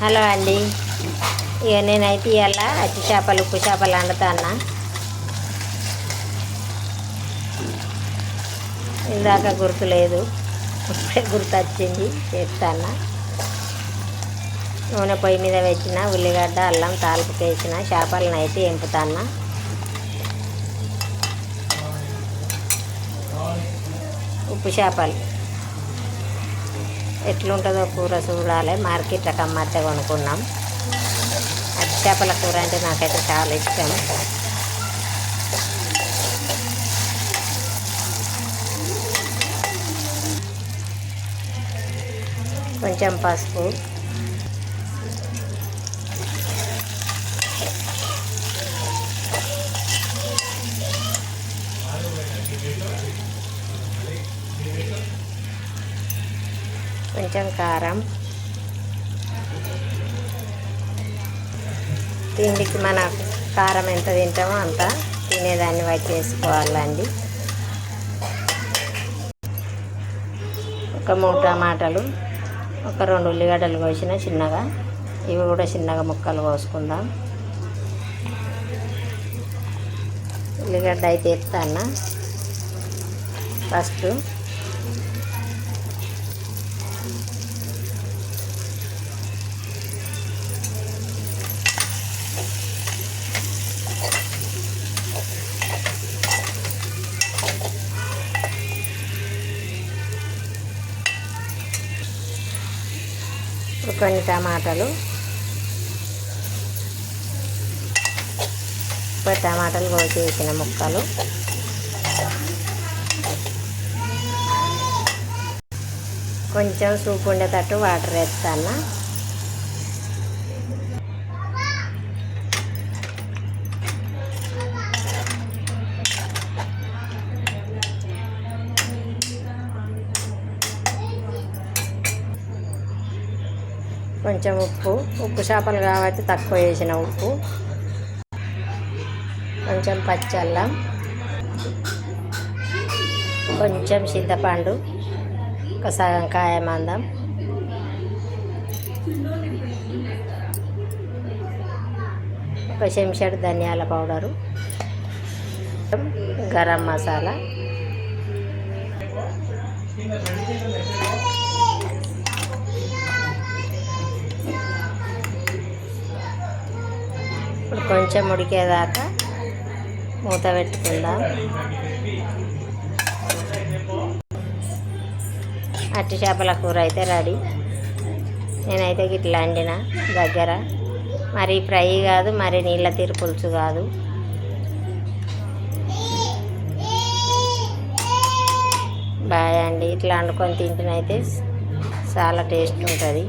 Hello అండి. ఇక నేనైతే ఇవాళ అచ్చి చేపలు ఉప్పు చేపలు వండుతాను. ఇందాక గుర్తులేదు, ఇప్పుడే గుర్తు వచ్చింది, చేస్తాను. నూనె పొయ్యి మీద పెట్టిన ఉల్లిగడ్డ అల్లం తాలింపుకి వేసిన చేపలను అయితే ఎంపుతాను. ఉప్పు చేపలు ఎట్లుంటుందో కూర చూడాలి. మార్కెట్లో కమ్మర్తే కొనుక్కున్నాం. అచ్చి చేపల కూర అంటే నాకైతే చాలా ఇష్టం. కొంచెం పసుపు, కొంచెం కారం, తిండికి మన కారం ఎంత తింటామో అంత తినేదాన్ని బట్టి వేసుకోవాలండి. ఒక 3 టమాటాలు, ఒక 2 ఉల్లిగడ్డలు కోసిన చిన్నగా, ఇవి కూడా చిన్నగా ముక్కలు కోసుకుందాం. ఉల్లిగడ్డ అయితే ఎత్తాను ఫస్ట్. కొన్ని టమాటాలు, టమాటాలు కోసేసిన ముక్కలు, కొంచెం సూప్ ఉండేటట్టు వాటర్ వేస్తాను. కొంచెం ఉప్పు చేపలు కాబట్టి తక్కువ వేసిన ఉప్పు, కొంచెం పచ్చల్లం, కొంచెం చింతపండు, ఒక సగం కాయ మందం, ఒక చెంచాడు ధనియాల పౌడరు, గరం మసాలా, ఇప్పుడు కొంచెం ఉడికేదాకా మూత పెట్టుకుందాం. అట్టి చేపల కూర అయితే రెడీ. నేనైతే ఇట్లా వండిన దగ్గర, మరి ఫ్రై కాదు, మరి నీళ్ళ తీరు పులుసు కాదు. బాయ్ అండి. ఇట్లా వండుకొని తింటేనైతే చాలా టేస్ట్ ఉంటుంది.